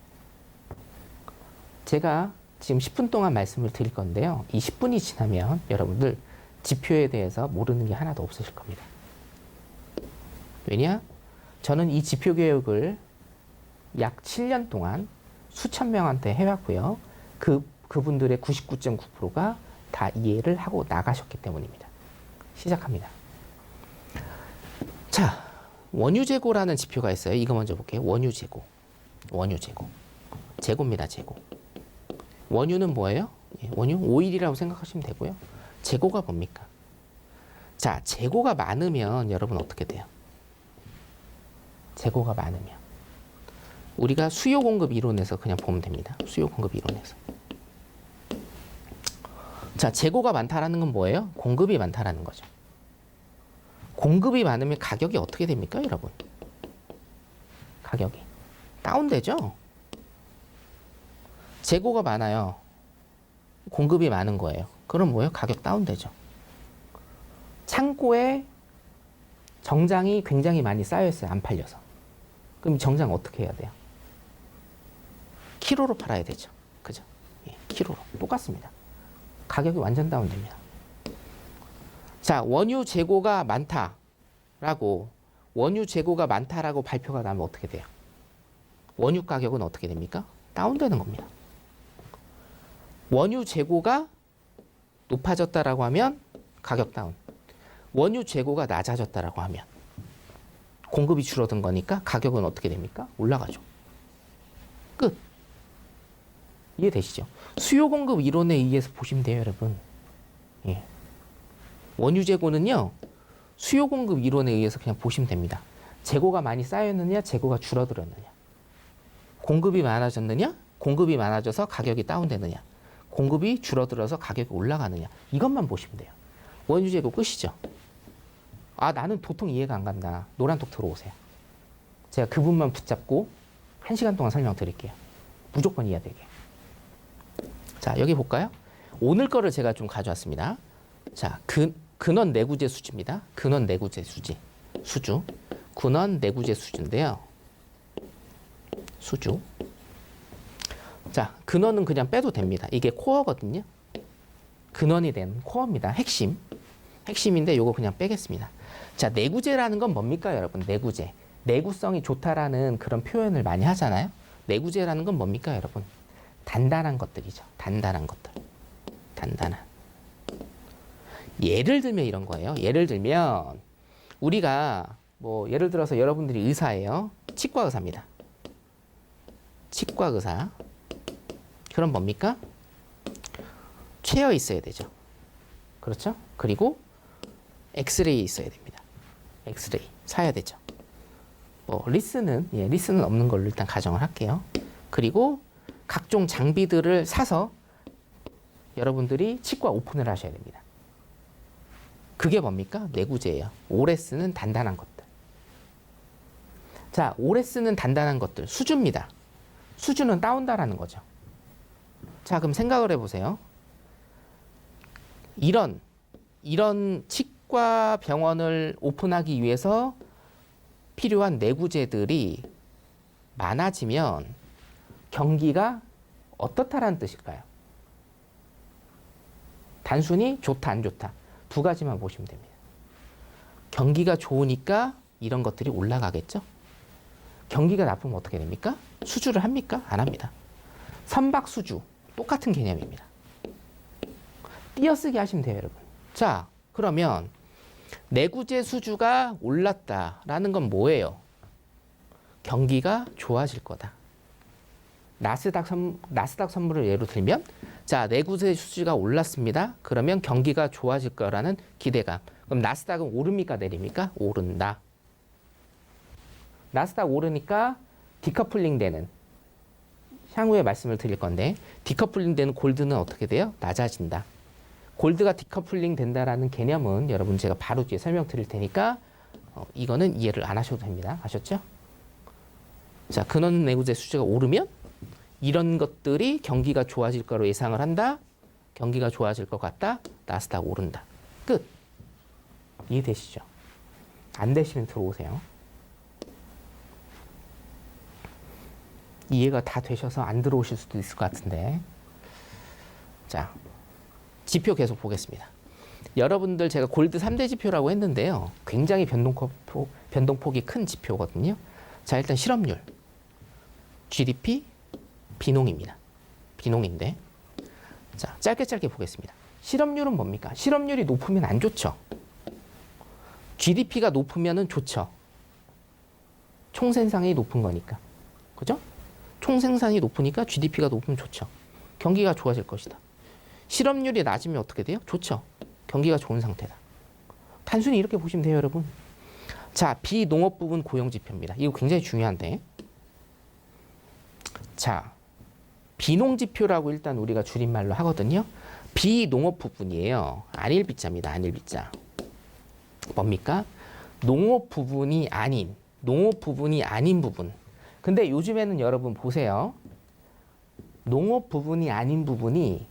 제가 지금 10분 동안 말씀을 드릴 건데요. 이 10분이 지나면 여러분들 지표에 대해서 모르는 게 하나도 없으실 겁니다. 왜냐? 저는 이 지표 교육을 약 7년 동안 수천 명한테 해왔고요. 그분들의 99.9%가 다 이해를 하고 나가셨기 때문입니다. 시작합니다. 자, 원유재고라는 지표가 있어요. 이거 먼저 볼게요. 원유재고. 원유재고. 재고입니다. 재고. 원유는 뭐예요? 원유? 오일이라고 생각하시면 되고요. 재고가 뭡니까? 자, 재고가 많으면 여러분 어떻게 돼요? 재고가 많으면 우리가 수요 공급 이론에서 그냥 보면 됩니다. 수요 공급 이론에서. 자, 재고가 많다라는 건 뭐예요? 공급이 많다라는 거죠. 공급이 많으면 가격이 어떻게 됩니까, 여러분? 가격이 다운되죠? 재고가 많아요. 공급이 많은 거예요. 그럼 뭐예요? 가격 다운되죠. 창고에 정장이 굉장히 많이 쌓여있어요. 안 팔려서. 그럼 정장 어떻게 해야 돼요? 키로로 팔아야 되죠. 그죠? 예, 키로로. 똑같습니다. 가격이 완전 다운됩니다. 자, 원유 재고가 많다라고, 원유 재고가 많다라고 발표가 나면 어떻게 돼요? 원유 가격은 어떻게 됩니까? 다운되는 겁니다. 원유 재고가 높아졌다라고 하면 가격 다운. 원유 재고가 낮아졌다라고 하면 공급이 줄어든 거니까 가격은 어떻게 됩니까? 올라가죠. 끝. 이해되시죠? 수요 공급 이론에 의해서 보시면 돼요, 여러분. 예. 원유 재고는요, 수요 공급 이론에 의해서 그냥 보시면 됩니다. 재고가 많이 쌓였느냐, 재고가 줄어들었느냐. 공급이 많아졌느냐, 공급이 많아져서 가격이 다운되느냐. 공급이 줄어들어서 가격이 올라가느냐. 이것만 보시면 돼요. 원유 재고 끝이죠. 아, 나는 도통 이해가 안 간다. 노란톡 들어오세요. 제가 그분만 붙잡고 1시간 동안 설명드릴게요. 무조건 이해되게. 자, 여기 볼까요? 오늘 거를 제가 좀 가져왔습니다. 자, 근원 내구재 수지입니다. 근원 내구재 수주. 근원 내구재 수주인데요. 수주. 자, 근원은 그냥 빼도 됩니다. 이게 코어거든요. 근원이 된 코어입니다. 핵심인데 요거 그냥 빼겠습니다. 자, 내구재라는 건 뭡니까, 여러분? 내구재. 내구성이 좋다라는 그런 표현을 많이 하잖아요. 내구재라는 건 뭡니까, 여러분? 단단한 것들이죠. 단단한 것들. 단단한. 예를 들면 이런 거예요. 예를 들면 우리가 뭐 예를 들어서 여러분들이 의사예요. 치과 의사입니다. 치과 의사. 그럼 뭡니까? 체어 있어야 되죠. 그렇죠? 그리고 엑스레이 있어야 됩니다. 엑스레이 사야 되죠. 뭐 리스는 없는 걸로 일단 가정을 할게요. 그리고 각종 장비들을 사서 여러분들이 치과 오픈을 하셔야 됩니다. 그게 뭡니까? 내구재예요. 오래 쓰는 단단한 것들. 자, 오래 쓰는 단단한 것들. 수주입니다. 수주는 다운다라는 거죠. 자, 그럼 생각을 해보세요. 이런 치과 병원을 오픈하기 위해서 필요한 내구재들이 많아지면 경기가 어떻다라는 뜻일까요? 단순히 좋다, 안 좋다. 두 가지만 보시면 됩니다. 경기가 좋으니까 이런 것들이 올라가겠죠? 경기가 나쁘면 어떻게 됩니까? 수주를 합니까? 안 합니다. 선박수주, 똑같은 개념입니다. 띄어쓰기 하시면 돼요, 여러분. 자, 그러면 내구재 수주가 올랐다라는 건 뭐예요? 경기가 좋아질 거다. 나스닥 선물을 예로 들면, 자, 내구재 수주가 올랐습니다. 그러면 경기가 좋아질 거라는 기대감. 그럼 나스닥은 오릅니까, 내립니까? 오른다. 나스닥 오르니까 디커플링 되는, 향후에 말씀을 드릴 건데, 디커플링 되는 골드는 어떻게 돼요? 낮아진다. 골드가 디커플링 된다라는 개념은 여러분 제가 바로 뒤에 설명드릴 테니까 이거는 이해를 안 하셔도 됩니다. 아셨죠? 자, 근원 내구재 수주가 오르면 이런 것들이 경기가 좋아질 거로 예상을 한다. 경기가 좋아질 것 같다. 나스닥 오른다. 끝. 이해되시죠? 안 되시면 들어오세요. 이해가 다 되셔서 안 들어오실 수도 있을 것 같은데. 자, 지표 계속 보겠습니다. 여러분들 제가 골드 3대 지표라고 했는데요. 굉장히 변동폭이 큰 지표거든요. 자, 일단 실업률, GDP, 비농입니다. 비농인데, 자, 짧게 보겠습니다. 실업률은 뭡니까? 실업률이 높으면 안 좋죠. GDP가 높으면 좋죠. 총생산이 높은 거니까. 그죠? 총생산이 높으니까 GDP가 높으면 좋죠. 경기가 좋아질 것이다. 실업률이 낮으면 어떻게 돼요? 좋죠. 경기가 좋은 상태다. 단순히 이렇게 보시면 돼요, 여러분. 자, 비농업 부분 고용지표입니다. 이거 굉장히 중요한데. 자, 비농지표라고 일단 우리가 줄임말로 하거든요. 비농업 부분이에요. 안일비자입니다. 안일비자. 뭡니까? 농업 부분이 아닌 부분. 근데 요즘에는 여러분 보세요. 농업 부분이 아닌 부분이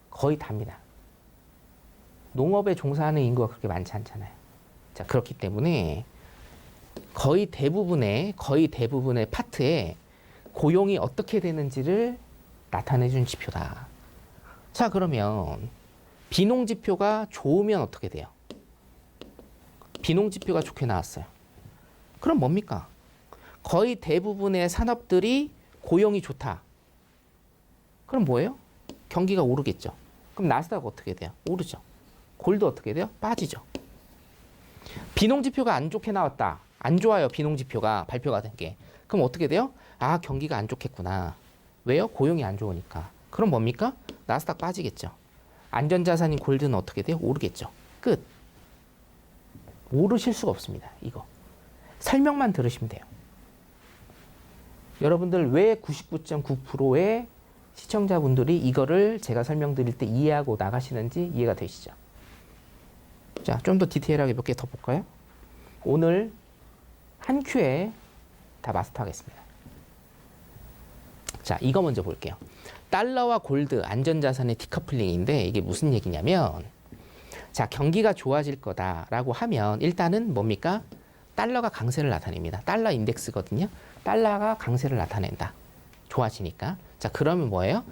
거의 답니다. 농업에 종사하는 인구가 그렇게 많지 않잖아요. 자, 그렇기 때문에 거의 대부분의 파트에 고용이 어떻게 되는지를 나타내준 지표다. 자, 그러면 비농지표가 좋으면 어떻게 돼요? 비농지표가 좋게 나왔어요. 그럼 뭡니까? 거의 대부분의 산업들이 고용이 좋다. 그럼 뭐예요? 경기가 오르겠죠. 그럼 나스닥 어떻게 돼요? 오르죠. 골드 어떻게 돼요? 빠지죠. 비농지표가 안 좋게 나왔다. 안 좋아요. 비농지표가 발표가 된 게. 그럼 어떻게 돼요? 아, 경기가 안 좋겠구나. 왜요? 고용이 안 좋으니까. 그럼 뭡니까? 나스닥 빠지겠죠. 안전자산인 골드는 어떻게 돼요? 오르겠죠. 끝. 모르실 수가 없습니다. 이거. 설명만 들으시면 돼요. 여러분들 왜 99.9%의 시청자분들이 이거를 제가 설명드릴 때 이해하고 나가시는지 이해가 되시죠? 자, 좀 더 디테일하게 몇 개 더 볼까요? 오늘 한 큐에 다 마스터하겠습니다. 자, 이거 먼저 볼게요. 달러와 골드, 안전자산의 디커플링인데 이게 무슨 얘기냐면, 자, 경기가 좋아질 거다라고 하면 일단은 뭡니까? 달러가 강세를 나타냅니다. 달러 인덱스거든요. 달러가 강세를 나타낸다. 좋아지니까. 자, 그러면 뭐예요?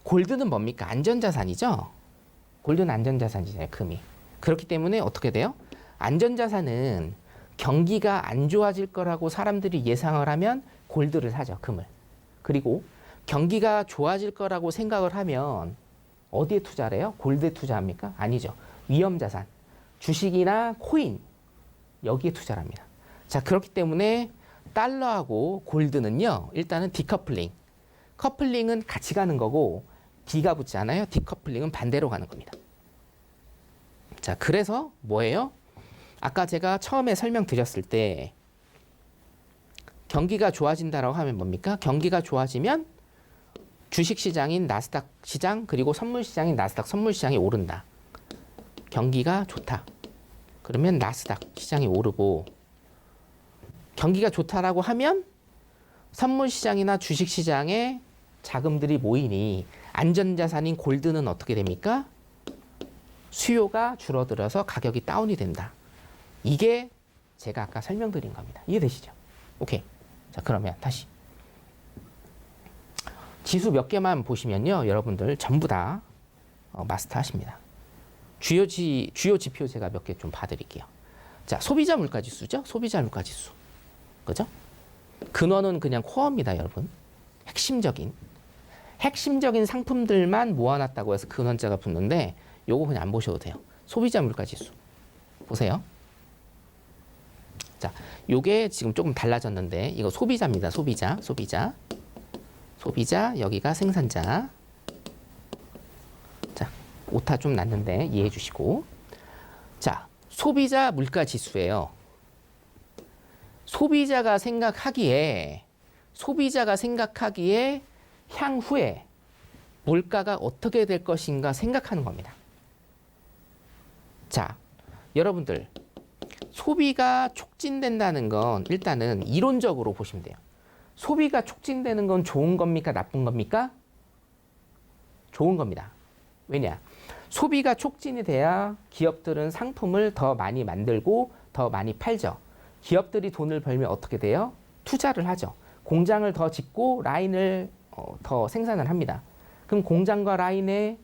골드는 뭡니까? 안전자산이죠. 골드는 안전자산이잖아요. 금이. 그렇기 때문에 어떻게 돼요? 안전자산은 경기가 안 좋아질 거라고 사람들이 예상을 하면 골드를 사죠. 금을. 그리고 경기가 좋아질 거라고 생각을 하면 어디에 투자를 해요? 골드에 투자합니까? 아니죠. 위험자산. 주식이나 코인. 여기에 투자를 합니다. 자, 그렇기 때문에 달러하고 골드는요. 일단은 디커플링. 커플링은 같이 가는 거고 D가 붙지 않아요. 디커플링은 반대로 가는 겁니다. 자, 그래서 뭐예요? 아까 제가 처음에 설명드렸을 때 경기가 좋아진다라고 하면 뭡니까? 경기가 좋아지면 주식시장인 나스닥 시장 그리고 선물시장인 나스닥 선물시장이 오른다. 경기가 좋다. 그러면 나스닥 시장이 오르고, 경기가 좋다라고 하면 선물시장이나 주식시장에 자금들이 모이니 안전자산인 골드는 어떻게 됩니까? 수요가 줄어들어서 가격이 다운이 된다. 이게 제가 아까 설명드린 겁니다. 이해되시죠? 오케이. 자, 그러면 다시. 지수 몇 개만 보시면요. 여러분들 전부 다 마스터 하십니다. 주요 지표 제가 몇 개 좀 봐드릴게요. 자, 소비자 물가지수죠? 소비자 물가지수. 그죠? 근원은 그냥 코어입니다, 여러분. 핵심적인 상품들만 모아놨다고 해서 근원자가 붙는데 요거 그냥 안 보셔도 돼요. 소비자 물가지수. 보세요. 자, 요게 지금 조금 달라졌는데 이거 소비자입니다. 소비자. 여기가 생산자. 자, 오타 좀 났는데 이해해 주시고. 자, 소비자 물가 지수예요. 소비자가 생각하기에 향후에 물가가 어떻게 될 것인가 생각하는 겁니다. 자, 여러분들 소비가 촉진된다는 건 일단은 이론적으로 보시면 돼요. 소비가 촉진되는 건 좋은 겁니까? 나쁜 겁니까? 좋은 겁니다. 왜냐? 소비가 촉진이 돼야 기업들은 상품을 더 많이 만들고 더 많이 팔죠. 기업들이 돈을 벌면 어떻게 돼요? 투자를 하죠. 공장을 더 짓고 라인을 더 생산을 합니다. 그럼 공장과 라인에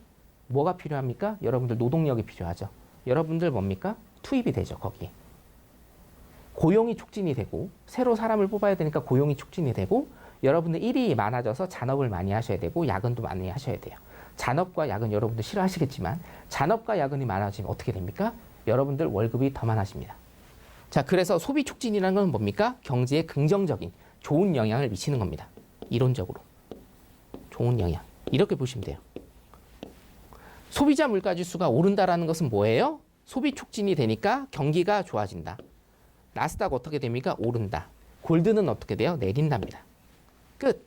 뭐가 필요합니까? 여러분들 노동력이 필요하죠. 여러분들 뭡니까? 투입이 되죠, 거기. 고용이 촉진이 되고 새로 사람을 뽑아야 되니까 고용이 촉진이 되고 여러분들 일이 많아져서 잔업을 많이 하셔야 되고 야근도 많이 하셔야 돼요. 잔업과 야근 여러분들 싫어하시겠지만 잔업과 야근이 많아지면 어떻게 됩니까? 여러분들 월급이 더 많아집니다. 자, 그래서 소비 촉진이라는 건 뭡니까? 경제에 긍정적인 좋은 영향을 미치는 겁니다. 이론적으로. 좋은 영향. 이렇게 보시면 돼요. 소비자 물가지수가 오른다라는 것은 뭐예요? 소비 촉진이 되니까 경기가 좋아진다. 나스닥 어떻게 됩니까? 오른다. 골드는 어떻게 돼요? 내린답니다. 끝.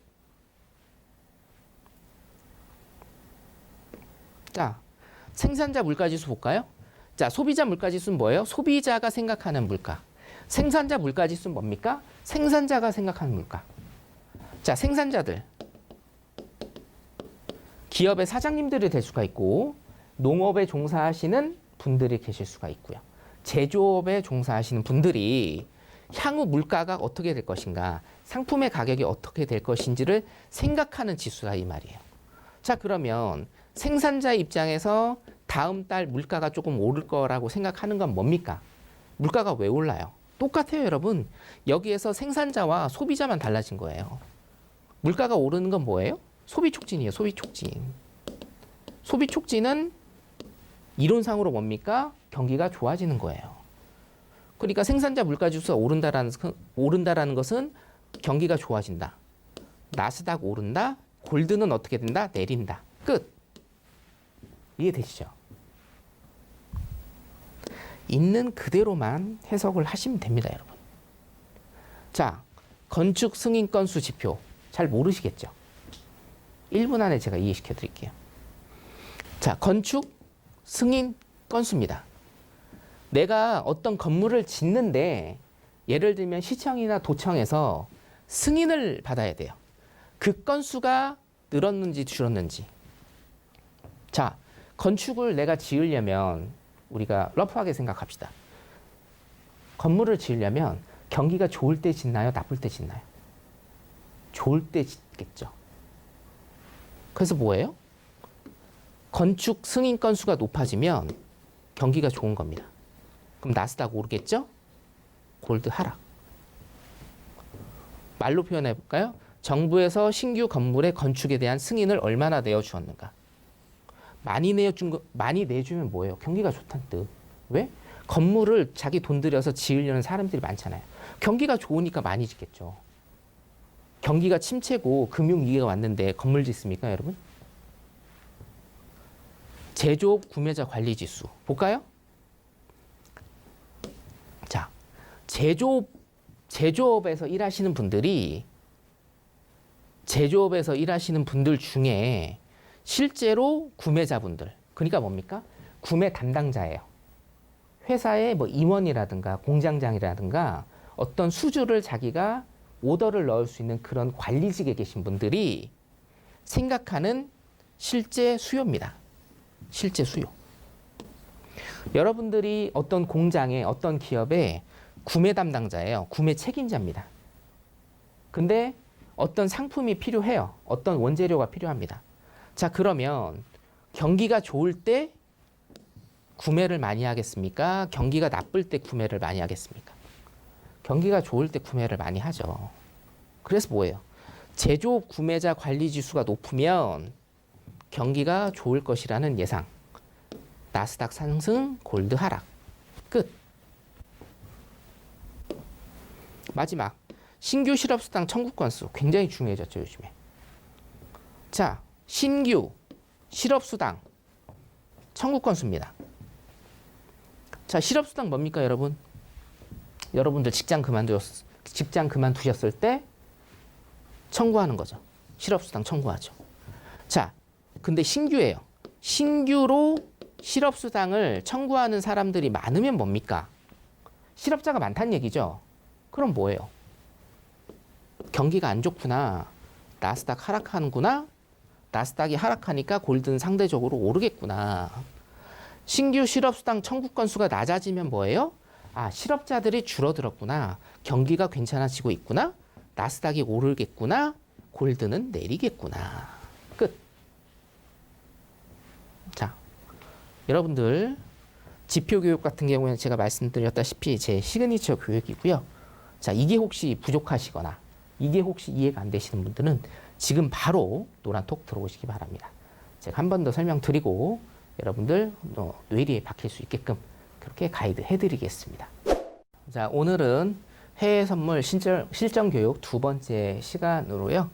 자, 생산자 물가지수 볼까요? 자, 소비자 물가지수는 뭐예요? 소비자가 생각하는 물가. 생산자 물가지수는 뭡니까? 생산자가 생각하는 물가. 자, 생산자들. 기업의 사장님들이 될 수가 있고 농업에 종사하시는 분들이 계실 수가 있고요. 제조업에 종사하시는 분들이 향후 물가가 어떻게 될 것인가, 상품의 가격이 어떻게 될 것인지를 생각하는 지수다 이 말이에요. 자, 그러면 생산자 입장에서 다음 달 물가가 조금 오를 거라고 생각하는 건 뭡니까? 물가가 왜 올라요? 똑같아요, 여러분. 여기에서 생산자와 소비자만 달라진 거예요. 물가가 오르는 건 뭐예요? 소비 촉진이에요, 소비 촉진. 소비 촉진은 이론상으로 뭡니까? 경기가 좋아지는 거예요. 그러니까 생산자 물가지수가 오른다라는 것은 경기가 좋아진다. 나스닥 오른다. 골드는 어떻게 된다? 내린다. 끝. 이해되시죠? 있는 그대로만 해석을 하시면 됩니다, 여러분. 자, 건축 승인 건수 지표 잘 모르시겠죠? 1분 안에 제가 이해시켜 드릴게요. 자, 건축 승인 건수입니다. 내가 어떤 건물을 짓는데 예를 들면 시청이나 도청에서 승인을 받아야 돼요. 그 건수가 늘었는지 줄었는지. 자, 건축을 내가 지으려면 우리가 러프하게 생각합시다. 건물을 지으려면 경기가 좋을 때 짓나요? 나쁠 때 짓나요? 좋을 때 짓겠죠. 그래서 뭐예요? 건축 승인 건수가 높아지면 경기가 좋은 겁니다. 그럼 나스닥 오르겠죠? 골드 하락. 말로 표현해 볼까요? 정부에서 신규 건물의 건축에 대한 승인을 얼마나 내어주었는가. 많이 내주면 뭐예요? 경기가 좋다는 뜻. 왜? 건물을 자기 돈 들여서 지으려는 사람들이 많잖아요. 경기가 좋으니까 많이 짓겠죠. 경기가 침체고 금융위기가 왔는데 건물 짓습니까, 여러분? 제조업 구매자 관리 지수 볼까요? 자, 제조업에서 일하시는 분들 중에 실제로 구매자분들, 그러니까 뭡니까? 구매 담당자예요. 회사의 뭐 임원이라든가 공장장이라든가 어떤 수주를 자기가 오더를 넣을 수 있는 그런 관리직에 계신 분들이 생각하는 실제 수요입니다. 실제 수요. 여러분들이 어떤 공장에 어떤 기업의 구매 담당자예요. 구매 책임자입니다. 근데 어떤 상품이 필요해요. 어떤 원재료가 필요합니다. 자, 그러면 경기가 좋을 때 구매를 많이 하겠습니까? 경기가 나쁠 때 구매를 많이 하겠습니까? 경기가 좋을 때 구매를 많이 하죠. 그래서 뭐예요? 제조업 구매자 관리 지수가 높으면 경기가 좋을 것이라는 예상. 나스닥 상승, 골드 하락. 끝. 마지막. 신규 실업수당 청구 건수 굉장히 중요해졌죠, 요즘에. 자, 신규 실업수당 청구 건수입니다. 자, 실업수당 뭡니까, 여러분? 여러분들 직장 그만두셨을 때 청구하는 거죠. 실업수당 청구하죠. 자, 근데 신규예요. 신규로 실업수당을 청구하는 사람들이 많으면 뭡니까? 실업자가 많다는 얘기죠. 그럼 뭐예요? 경기가 안 좋구나. 나스닥 하락하는구나. 나스닥이 하락하니까 골드는 상대적으로 오르겠구나. 신규 실업수당 청구 건수가 낮아지면 뭐예요? 아, 실업자들이 줄어들었구나. 경기가 괜찮아지고 있구나. 나스닥이 오르겠구나. 골드는 내리겠구나. 끝. 자, 여러분들 지표 교육 같은 경우에는 제가 말씀드렸다시피 제 시그니처 교육이고요. 자, 이게 혹시 부족하시거나 이게 혹시 이해가 안 되시는 분들은 지금 바로 노란톡 들어오시기 바랍니다. 제가 한 번 더 설명드리고 여러분들 뇌리에 박힐 수 있게끔 그렇게 가이드 해드리겠습니다. 자, 오늘은 해외 선물 실전 교육 두 번째 시간으로요.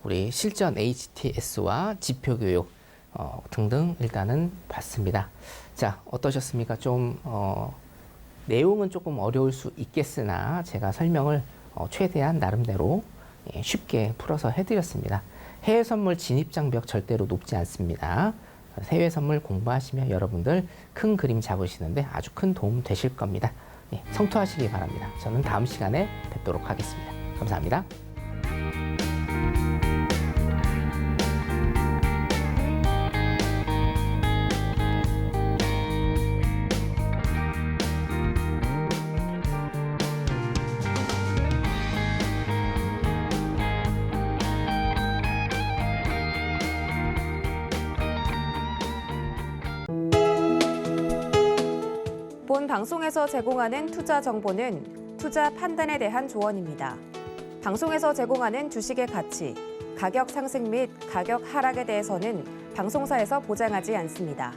우리 실전 HTS와 지표 교육 등등 일단은 봤습니다. 자, 어떠셨습니까? 좀 내용은 조금 어려울 수 있겠으나 제가 설명을 최대한 나름대로 쉽게 풀어서 해드렸습니다. 해외 선물 진입 장벽 절대로 높지 않습니다. 해외 선물 공부하시면 여러분들 큰 그림 잡으시는데 아주 큰 도움 되실 겁니다. 성투하시기 바랍니다. 저는 다음 시간에 뵙도록 하겠습니다. 감사합니다. 본 방송에서 제공하는 투자 정보는 투자 판단에 대한 조언입니다. 방송에서 제공하는 주식의 가치, 가격 상승 및 가격 하락에 대해서는 방송사에서 보장하지 않습니다.